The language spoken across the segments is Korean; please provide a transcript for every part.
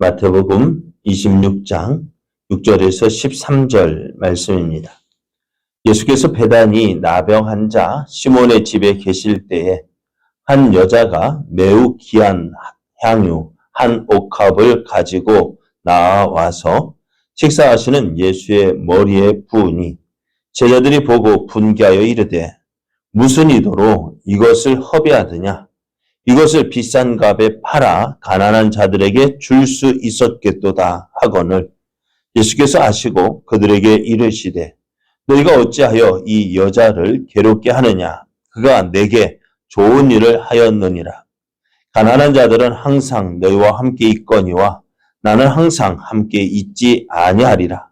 마태복음 26장 6절에서 13절 말씀입니다. 예수께서 베다니 나병 환자 시몬의 집에 계실 때에 한 여자가 매우 귀한 향유 한 옥합을 가지고 나와서 식사하시는 예수의 머리에 부으니 제자들이 보고 분개하여 이르되 무슨 의도로 이것을 허비하느냐? 이것을 비싼 값에 팔아 가난한 자들에게 줄 수 있었겠도다 하거늘 예수께서 아시고 그들에게 이르시되 너희가 어찌하여 이 여자를 괴롭게 하느냐? 그가 내게 좋은 일을 하였느니라. 가난한 자들은 항상 너희와 함께 있거니와 나는 항상 함께 있지 아니하리라.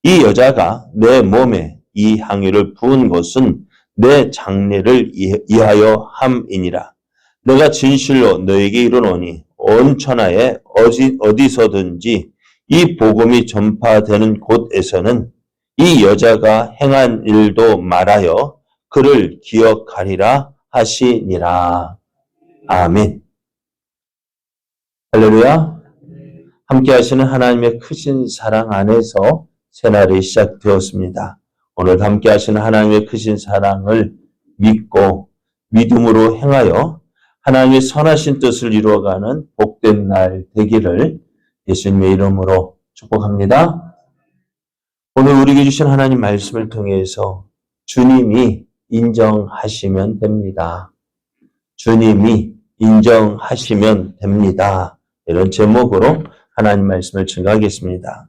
이 여자가 내 몸에 이 향유를 부은 것은 내 장례를 이하여 함이니라. 내가 진실로 너에게 이르노니 온 천하에 어디서든지 이 복음이 전파되는 곳에서는 이 여자가 행한 일도 말하여 그를 기억하리라 하시니라. 아멘. 할렐루야. 함께 하시는 하나님의 크신 사랑 안에서 새날이 시작되었습니다. 오늘 함께 하시는 하나님의 크신 사랑을 믿고 믿음으로 행하여 하나님의 선하신 뜻을 이루어가는 복된 날 되기를 예수님의 이름으로 축복합니다. 오늘 우리에게 주신 하나님 말씀을 통해서 주님이 인정하시면 됩니다. 주님이 인정하시면 됩니다. 이런 제목으로 하나님 말씀을 증거하겠습니다.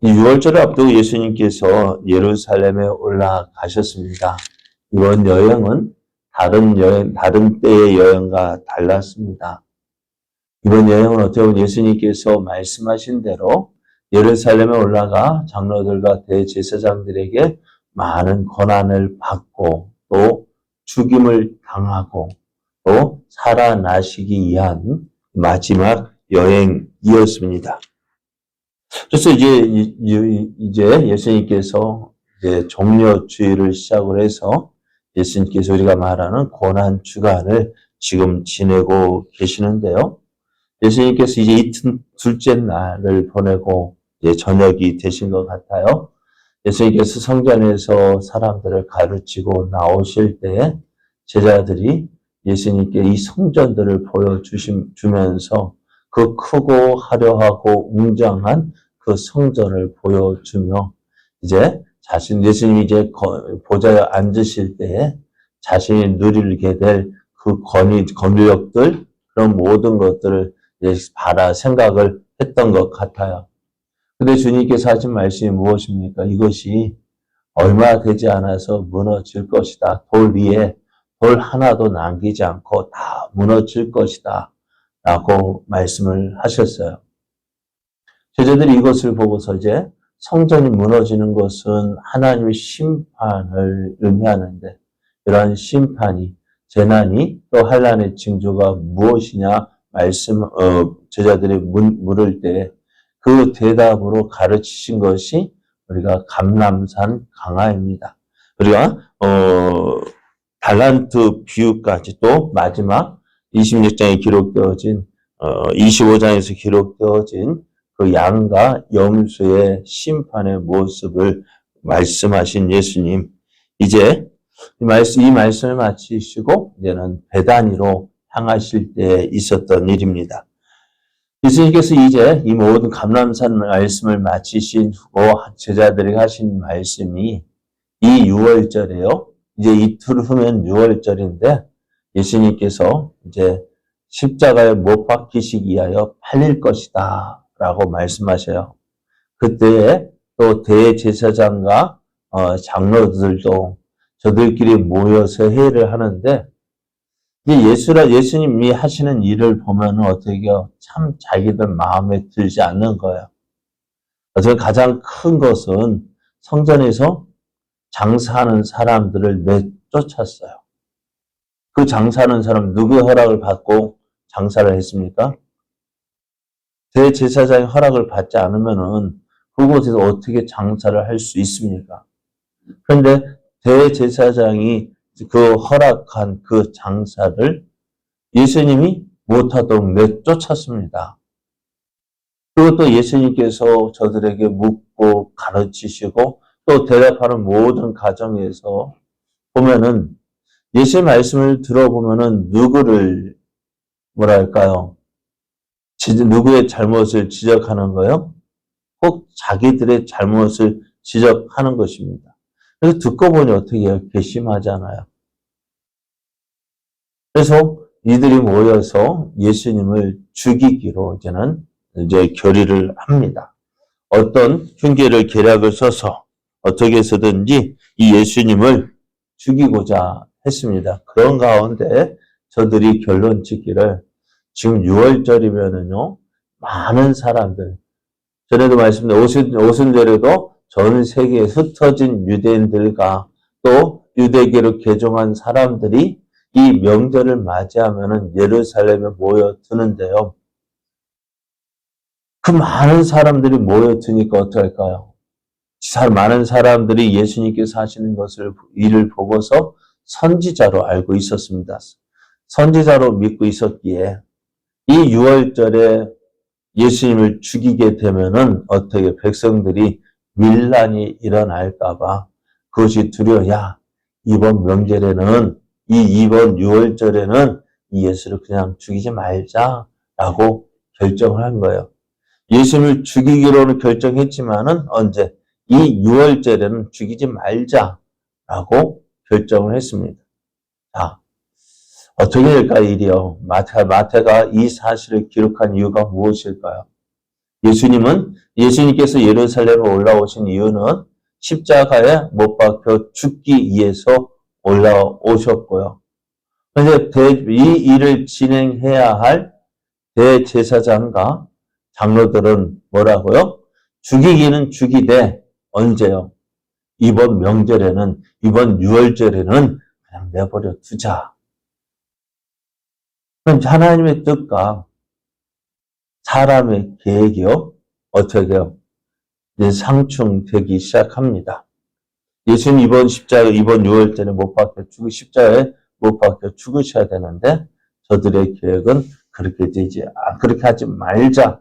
이 6월절을 앞두고 예수님께서 예루살렘에 올라가셨습니다. 이번 여행은 다른 때의 여행과 달랐습니다. 이번 여행은 어떻게 보면 예수님께서 말씀하신 대로 예루살렘에 올라가 장로들과 대제사장들에게 많은 고난을 받고 또 죽임을 당하고 또 살아나시기 위한 마지막 여행이었습니다. 그래서 이제 예수님께서 종려주의를 시작을 해서 예수님께서 우리가 말하는 고난 주간을 지금 지내고 계시는데요. 예수님께서 이제 둘째 날을 보내고 이제 저녁이 되신 것 같아요. 예수님께서 성전에서 사람들을 가르치고 나오실 때 제자들이 예수님께 이 성전들을 보여주면서 그 크고 화려하고 웅장한 그 성전을 보여주며 이제 예수님이 이제 보좌에 앉으실 때에 자신이 누리게 될 그 권력들, 그런 모든 것들을 이제 생각을 했던 것 같아요. 근데 주님께서 하신 말씀이 무엇입니까? 이것이 얼마 되지 않아서 무너질 것이다. 돌 위에 돌 하나도 남기지 않고 다 무너질 것이다. 라고 말씀을 하셨어요. 제자들이 이것을 보고서 이제 성전이 무너지는 것은 하나님의 심판을 의미하는데 이러한 심판이 재난이 또 환난의 징조가 무엇이냐 제자들이 물을 때 그 대답으로 가르치신 것이 우리가 감람산 강화입니다. 우리가 달란트 비유까지 또 마지막 26장에 기록되어진 25장에서 기록되어진 그 양과 염소의 심판의 모습을 말씀하신 예수님, 이제 이 말씀을 마치시고 이제는 베다니로 향하실 때 있었던 일입니다. 예수님께서 이제 이 모든 감람산 말씀을 마치신 후 제자들에게 하신 말씀이 이 6월절이에요. 이제 이틀 후면 6월절인데 예수님께서 이제 십자가에 못 박히시기 위하여 팔릴 것이다 라고 말씀하셔요. 그때에 또 대제사장과 장로들도 저들끼리 모여서 회의를 하는데 예수님이 하시는 일을 보면 어떻게 참 자기들 마음에 들지 않는 거예요. 그래서 가장 큰 것은 성전에서 장사하는 사람들을 내쫓았어요. 그 장사하는 사람 누구의 허락을 받고 장사를 했습니까? 대제사장의 허락을 받지 않으면은 그곳에서 어떻게 장사를 할 수 있습니까? 그런데 대제사장이 그 허락한 그 장사를 예수님이 못하도록 내쫓았습니다. 그리고 또 예수님께서 저들에게 묻고 가르치시고 또 대답하는 모든 과정에서 보면은 예수의 말씀을 들어보면은 누구를 뭐랄까요? 누구의 잘못을 지적하는 거요? 꼭 자기들의 잘못을 지적하는 것입니다. 그래서 듣고 보니 어떻게 해요? 괘씸하잖아요. 그래서 이들이 모여서 예수님을 죽이기로 이제 결의를 합니다. 어떤 흉계를 계략을 써서 어떻게 해서든지 이 예수님을 죽이고자 했습니다. 그런 가운데 저들이 결론 짓기를 지금 6월절이면은요, 많은 사람들, 전에도 말씀드린 오순절에도 전 세계에 흩어진 유대인들과 또 유대계로 개종한 사람들이 이 명절을 맞이하면은 예루살렘에 모여드는데요. 그 많은 사람들이 모여드니까 어떡할까요? 많은 사람들이 예수님께서 하시는 일을 보고서 선지자로 알고 있었습니다. 선지자로 믿고 있었기에 이 6월절에 예수님을 죽이게 되면은 어떻게 백성들이 밀란이 일어날까봐 그것이 두려워야 이번 명절에는 이번 6월절에는 이 예수를 그냥 죽이지 말자라고 결정을 한 거예요. 예수님을 죽이기로는 결정했지만은 언제? 이 6월절에는 죽이지 말자라고 결정을 했습니다. 자, 어떻게 될까요, 일이요? 마태가 이 사실을 기록한 이유가 무엇일까요? 예수님께서 예루살렘에 올라오신 이유는 십자가에 못 박혀 죽기 위해서 올라오셨고요. 그런데 이 일을 진행해야 할 대제사장과 장로들은 뭐라고요? 죽이기는 죽이되 언제요? 이번 명절에는, 이번 6월절에는 그냥 내버려 두자. 그럼 하나님의 뜻과 사람의 계획이요? 어떻게 해요? 이제 상충되기 시작합니다. 예수님 이번 6월절에 십자가에 못 박혀 죽으셔야 되는데 저들의 계획은 그렇게 하지 말자.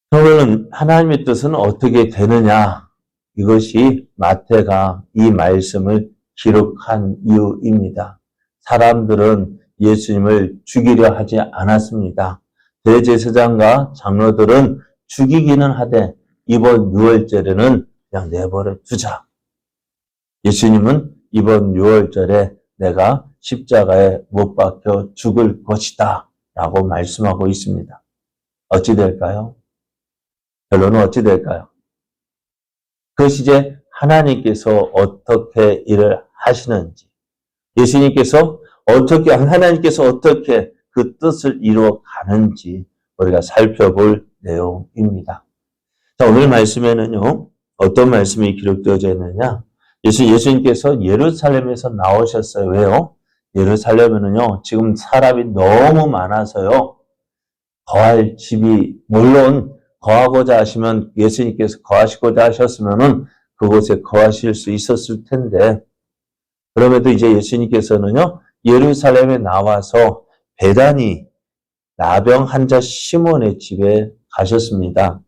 그러면 하나님의 뜻은 어떻게 되느냐? 이것이 마태가 이 말씀을 기록한 이유입니다. 사람들은 예수님을 죽이려 하지 않았습니다. 대제사장과 장로들은 죽이기는 하되 이번 6월절에는 그냥 내버려 두자. 예수님은 이번 6월절에 내가 십자가에 못 박혀 죽을 것이다 라고 말씀하고 있습니다. 어찌 될까요? 결론은 어찌 될까요? 그것이 이제 하나님께서 어떻게 일을 하시는지, 하나님께서 어떻게 그 뜻을 이루어 가는지 우리가 살펴볼 내용입니다. 자, 오늘 말씀에는요, 어떤 말씀이 기록되어져 있느냐? 예수님께서 예루살렘에서 나오셨어요. 왜요? 예루살렘에는요, 지금 사람이 너무 많아서요, 거할 집이, 물론 거하고자 하시면, 예수님께서 거하시고자 하셨으면은 그곳에 거하실 수 있었을 텐데, 그럼에도 이제 예수님께서는요, 예루살렘에 나와서 베다니 나병 환자 시몬의 집에 가셨습니다.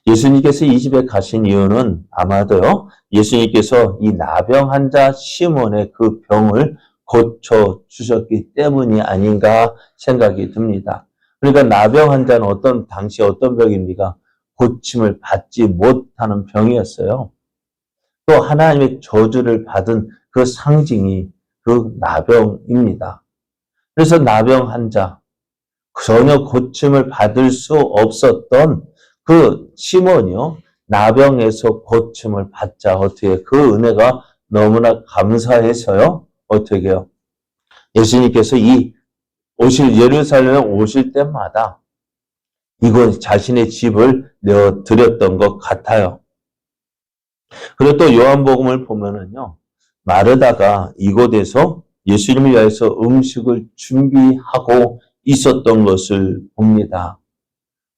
예수님께서 이 집에 가신 이유는 아마도요, 예수님께서 이 나병 환자 시몬의 그 병을 고쳐주셨기 때문이 아닌가 생각이 듭니다. 그러니까 나병 환자는 당시 어떤 병입니까? 고침을 받지 못하는 병이었어요. 또 하나님의 저주를 받은 그 상징이 그 나병입니다. 그래서 나병 환자, 전혀 고침을 받을 수 없었던 그 시몬이요, 나병에서 고침을 받자. 어떻게 그 은혜가 너무나 감사해서요. 어떻게 해요? 예수님께서 예루살렘에 오실 때마다 이곳 자신의 집을 내어 드렸던 것 같아요. 그리고 또 요한복음을 보면은요, 마르다가 이곳에서 예수님을 위해서 음식을 준비하고 있었던 것을 봅니다.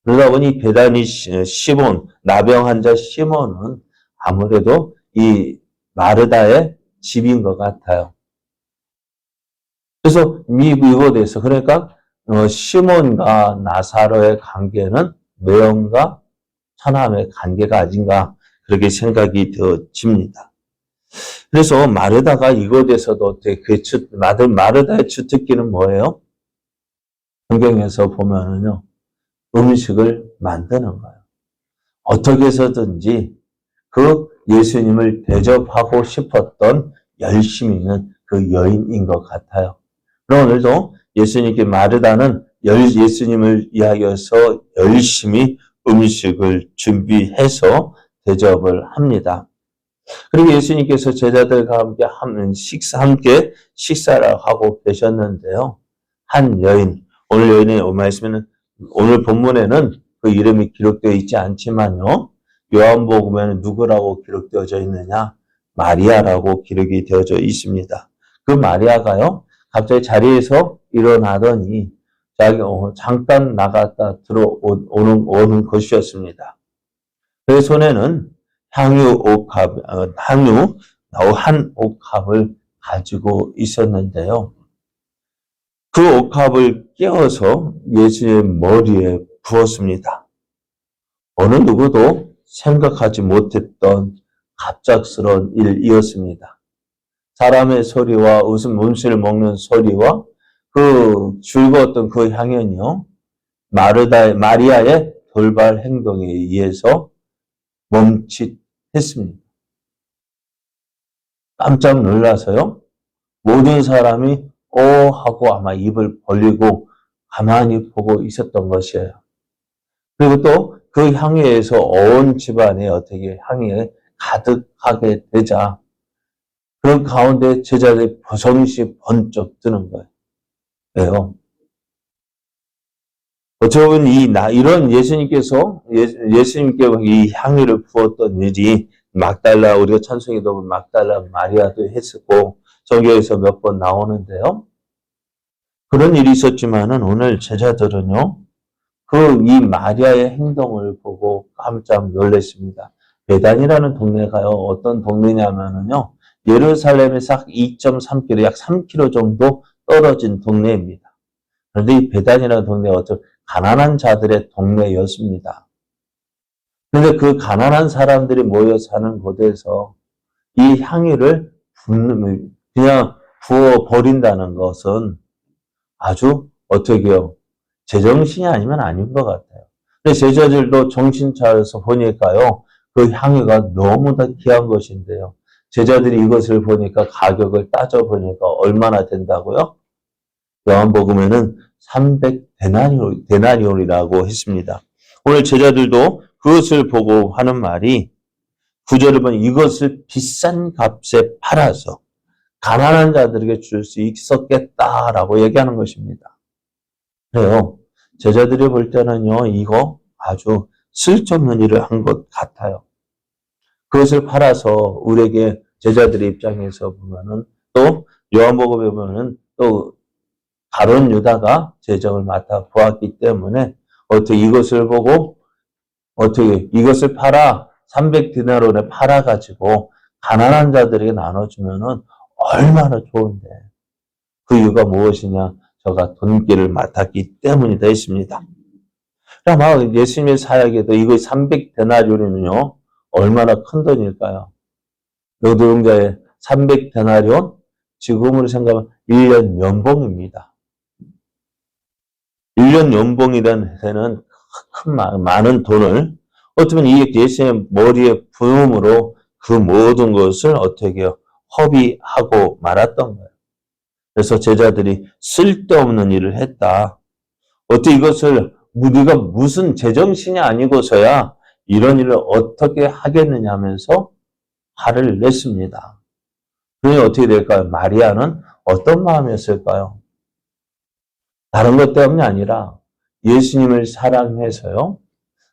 그러다 보니 베다니 시몬, 나병 환자 시몬은 아무래도 이 마르다의 집인 것 같아요. 그래서 이곳에서, 그러니까 시몬과 나사로의 관계는 매형과 처남의 관계가 아닌가 그렇게 생각이 되어집니다. 그래서 마르다가 이곳에서도 마르다의 주특기는 뭐예요? 성경에서 보면은요, 음식을 만드는 거예요. 어떻게 해서든지 그 예수님을 대접하고 싶었던 열심히 있는 그 여인인 것 같아요. 그럼 오늘도 예수님께 마르다는 예수님을 위하여서 열심히 음식을 준비해서 대접을 합니다. 그리고 예수님께서 제자들과 함께 식사를 하고 계셨는데요. 한 여인, 오늘 여인의 말씀에는, 오늘 본문에는 그 이름이 기록되어 있지 않지만요. 요한복음에는 누구라고 기록되어져 있느냐? 마리아라고 기록이 되어져 있습니다. 그 마리아가요, 갑자기 자리에서 일어나더니 잠깐 나갔다 들어오는 것이었습니다. 그 손에는 한 옥합을 가지고 있었는데요. 그 옥합을 끼워서 예수의 머리에 부었습니다. 어느 누구도 생각하지 못했던 갑작스러운 일이었습니다. 사람의 소리와 음식을 먹는 소리와 그 즐거웠던 그 향연이요. 마리아의 돌발 행동에 의해서 멈칫했습니다. 깜짝 놀라서요. 모든 사람이 하고 아마 입을 벌리고 가만히 보고 있었던 것이에요. 그리고 또 그 향유에서 온 집안에 어떻게 향이 가득하게 되자 그런 가운데 제자들이 정신이 번쩍 드는 거예요. 왜요? 어찌 보면 이런 예수님께 이 향유를 부었던 일이 우리가 찬송에도 보면 막달라 마리아도 했었고, 성경에서 몇 번 나오는데요. 그런 일이 있었지만은 오늘 제자들은요, 이 마리아의 행동을 보고 깜짝 놀랐습니다. 베단이라는 동네가요, 어떤 동네냐면은요, 예루살렘에서 2.3km, 약 3km 정도 떨어진 동네입니다. 그런데 이 베단이라는 동네가 가난한 자들의 동네였습니다. 그런데 그 가난한 사람들이 모여 사는 곳에서 이 향유를 그냥 부어 버린다는 것은 아주 제정신이 아니면 아닌 것 같아요. 근데 제자들도 정신 차려서 보니까요, 그 향유가 너무나 귀한 것인데요. 제자들이 이것을 보니까 가격을 따져보니까 얼마나 된다고요? 요한복음에는 300데나리온이라고 했습니다. 오늘 제자들도 그것을 보고 하는 말이 9절을 보면 이것을 비싼 값에 팔아서 가난한 자들에게 줄 수 있었겠다라고 얘기하는 것입니다. 그래요. 제자들이 볼 때는요, 이거 아주 쓸데없는 일을 한 것 같아요. 그것을 팔아서 우리에게 제자들의 입장에서 보면은 또 요한복음에 보면은 또 가룟 유다가 재정을 맡아 보았기 때문에 이것을 보고 이것을 팔아 300디나론에 팔아가지고 가난한 자들에게 나눠주면은 얼마나 좋은데 그 이유가 무엇이냐? 저가 돈기를 맡았기 때문이다 했습니다. 아마 예수님의 사역에도 이거 300데나리온이면요 얼마나 큰 돈일까요? 노동자의 300데나리온 지금으로 생각하면 1년 연봉입니다. 1년 연봉이라는 데는 많은 돈을 어쩌면 이 예수님의 머리에 부음으로 그 모든 것을 허비하고 말았던 거예요. 그래서 제자들이 쓸데없는 일을 했다. 이것을 우리가 무슨 제정신이 아니고서야 이런 일을 어떻게 하겠느냐 하면서 화를 냈습니다. 그러니 어떻게 될까요? 마리아는 어떤 마음이었을까요? 다른 것 때문이 아니라 예수님을 사랑해서요.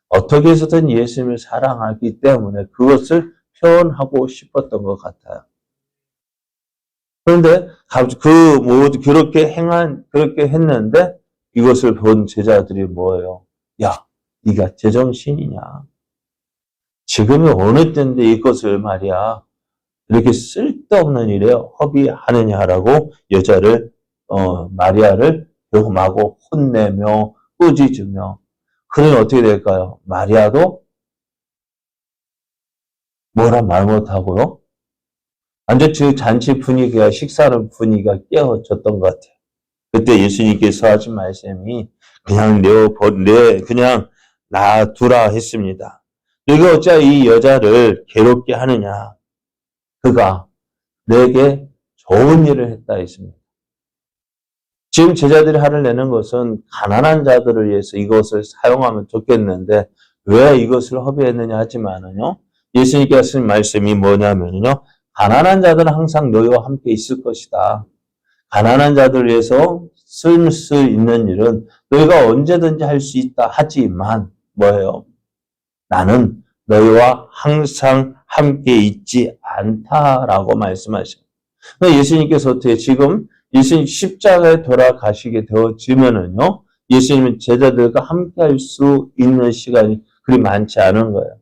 어떻게 해서든 예수님을 사랑하기 때문에 그것을 표현하고 싶었던 것 같아요. 그런데 그렇게 했는데 이것을 본 제자들이 뭐예요? 야, 네가 제정신이냐? 지금이 어느 때인데 이것을 말이야 이렇게 쓸데없는 일에 허비하느냐라고 마리아를 그리고 마구 혼내며 꾸짖으며. 그러니 어떻게 될까요? 마리아도 뭐라 말 못하고요. 완전 그 잔치 분위기가, 식사하는 분위기가 깨어졌던 것 같아요. 그때 예수님께서 하신 말씀이 그냥 그냥 놔두라 했습니다. 너희가 어찌 이 여자를 괴롭게 하느냐. 그가 내게 좋은 일을 했다 했습니다. 지금 제자들이 화를 내는 것은 가난한 자들을 위해서 이것을 사용하면 좋겠는데 왜 이것을 허비했느냐 하지만은요. 예수님께서 하신 말씀이 뭐냐면요. 가난한 자들은 항상 너희와 함께 있을 것이다. 가난한 자들을 위해서 쓸 수 있는 일은 너희가 언제든지 할 수 있다 하지만 뭐예요? 나는 너희와 항상 함께 있지 않다라고 말씀하십니다. 예수님께서 어떻게 지금 예수님 십자가에 돌아가시게 되어지면은요, 예수님은 제자들과 함께 할 수 있는 시간이 그리 많지 않은 거예요.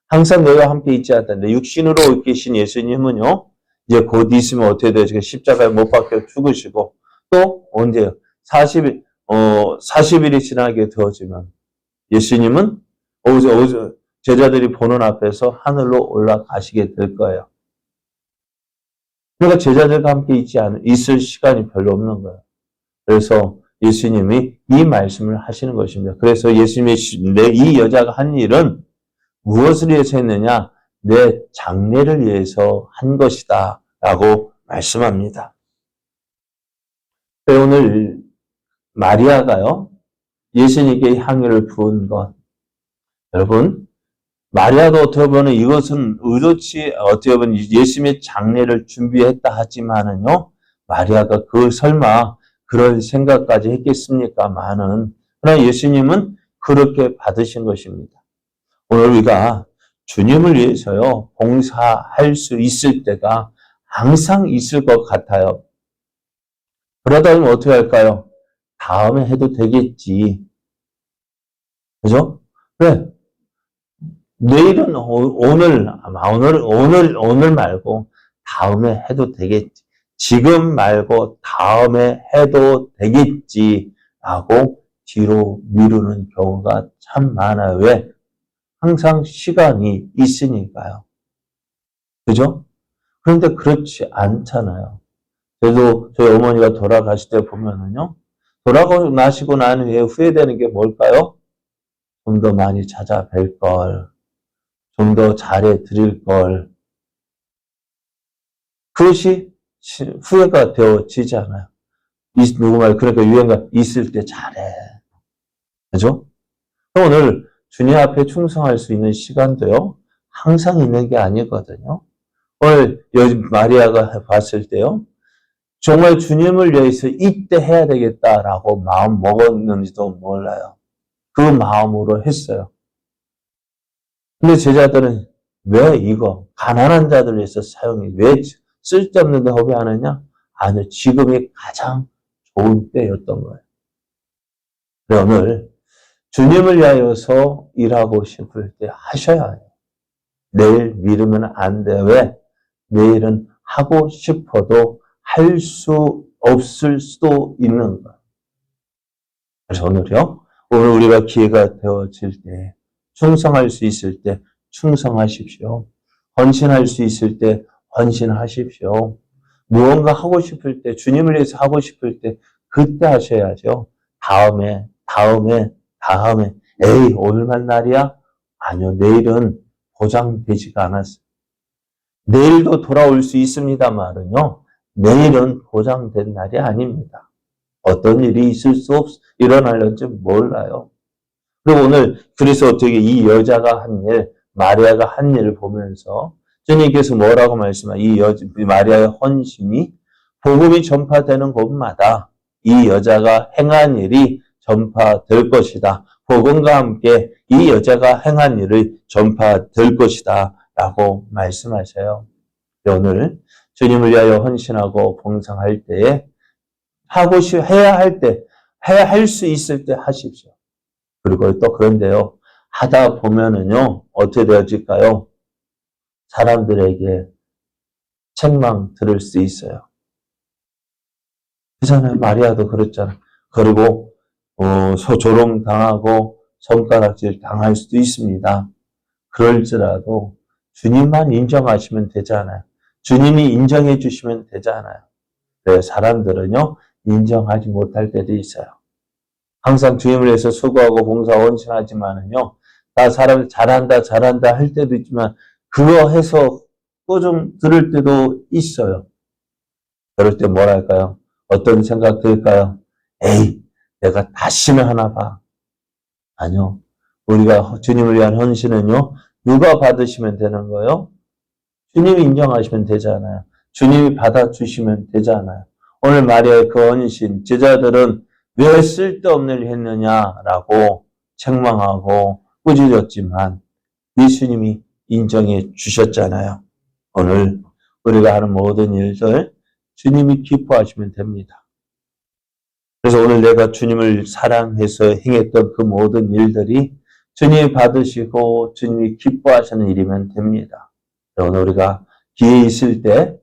항상 너희와 함께 있지 않다는데 육신으로 계신 예수님은요, 이제 곧 있으면 어떻게 돼요? 지금 십자가에 못 박혀 죽으시고 또 언제요? 40일이 지나게 되어지면 예수님은 제자들이 보는 앞에서 하늘로 올라가시게 될 거예요. 그러니까 제자들과 함께 있을 시간이 별로 없는 거예요. 그래서 예수님이 이 말씀을 하시는 것입니다. 그래서 예수님이 이 여자가 한 일은 무엇을 위해서 했느냐? 내 장례를 위해서 한 것이다 라고 말씀합니다. 오늘 마리아가요, 예수님께 향유를 부은 것. 여러분, 마리아도 어떻게 보면 이것은 의도치, 어떻게 보면 예수님의 장례를 준비했다 하지만은요, 마리아가 설마 그럴 생각까지 했겠습니까만은, 그러나 예수님은 그렇게 받으신 것입니다. 오늘 우리가 주님을 위해서요, 봉사할 수 있을 때가 항상 있을 것 같아요. 그러다 보면 어떻게 할까요? 다음에 해도 되겠지. 그죠? 왜? 내일은 오늘 말고 다음에 해도 되겠지. 지금 말고 다음에 해도 되겠지. 라고 뒤로 미루는 경우가 참 많아요. 왜? 항상 시간이 있으니까요. 그죠? 그런데 그렇지 않잖아요. 저도 저희 어머니가 돌아가실 때 보면은요. 돌아가시고 나시고 난 후에 후회되는 게 뭘까요? 좀 더 많이 찾아뵐 걸. 좀 더 잘해 드릴 걸. 그것이 후회가 되어지잖아요. 누구말 그러니까 유행가 있을 때 잘해. 그죠? 오늘 주님 앞에 충성할 수 있는 시간도요. 항상 있는 게 아니거든요. 오늘 마리아가 봤을 때요. 정말 주님을 위해서 이때 해야 되겠다라고 마음 먹었는지도 몰라요. 그 마음으로 했어요. 근데 제자들은 왜 이거 가난한 자들을 위해서 왜 쓸데없는 데 허비하느냐? 아니, 지금이 가장 좋은 때였던 거예요. 그래, 오늘 주님을 위하여서 일하고 싶을 때 하셔야 해요. 내일 미루면 안 돼. 왜? 내일은 하고 싶어도 할 수 없을 수도 있는 거예요. 그래서 오늘 우리가 기회가 되어질 때, 충성할 수 있을 때 충성하십시오. 헌신할 수 있을 때 헌신하십시오. 무언가 하고 싶을 때, 주님을 위해서 하고 싶을 때 그때 하셔야죠. 다음에. 에이, 오늘만 날이야? 아니요, 내일은 보장되지가 않았어요. 내일도 돌아올 수 있습니다만은요, 내일은 보장된 날이 아닙니다. 어떤 일이 일어날는지 몰라요. 그리고 오늘, 그래서 어떻게 이 여자가 한 일, 마리아가 한 일을 보면서, 주님께서 뭐라고 이 마리아의 헌신이 복음이 전파되는 곳마다 이 여자가 행한 일이 전파될 것이다. 복음과 함께 이 여자가 행한 일을 전파될 것이다. 라고 말씀하셔요. 오늘 주님을 위하여 헌신하고 봉사할 때에 해야 할 수 있을 때 하십시오. 그리고 또 그런데요. 하다 보면은요. 어떻게 되어질까요? 사람들에게 책망 들을 수 있어요. 그잖아요. 마리아도 그랬잖아요. 그리고 조롱 당하고 손가락질 당할 수도 있습니다. 그럴지라도 주님만 인정하시면 되잖아요. 주님이 인정해 주시면 되잖아요. 네, 사람들은요, 인정하지 못할 때도 있어요. 항상 주님을 위해서 수고하고 봉사 헌신하지만은요, 나 사람 잘한다 할 때도 있지만, 그거 해서 좀 들을 때도 있어요. 그럴 때 뭐랄까요? 어떤 생각 들까요? 에이, 내가 다시는 하나 봐. 아니요. 우리가 주님을 위한 헌신은요, 누가 받으시면 되는 거예요? 주님이 인정하시면 되잖아요. 주님이 받아주시면 되잖아요. 오늘 마리아의 그 헌신, 제자들은 왜 쓸데없는 일 했느냐라고 책망하고 꾸짖었지만 예수님이 인정해 주셨잖아요. 오늘 우리가 하는 모든 일들 주님이 기뻐하시면 됩니다. 그래서 오늘 내가 주님을 사랑해서 행했던 그 모든 일들이 주님이 받으시고 주님이 기뻐하시는 일이면 됩니다. 오늘 우리가 기회 있을 때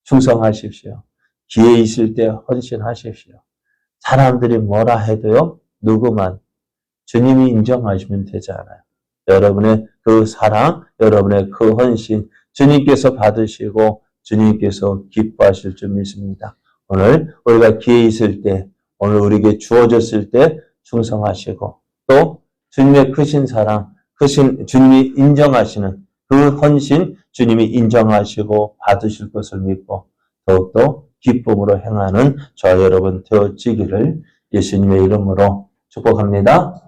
충성하십시오. 기회 있을 때 헌신하십시오. 사람들이 뭐라 해도요, 누구만 주님이 인정하시면 되잖아요. 여러분의 그 사랑, 여러분의 그 헌신, 주님께서 받으시고 주님께서 기뻐하실 줄 믿습니다. 오늘 우리가 기회 있을 때, 오늘 우리에게 주어졌을 때 충성하시고 또 주님의 크신 사랑, 크신 주님이 인정하시는 그 헌신 주님이 인정하시고 받으실 것을 믿고 더욱더 기쁨으로 행하는 저와 여러분 되어지기를 예수님의 이름으로 축복합니다.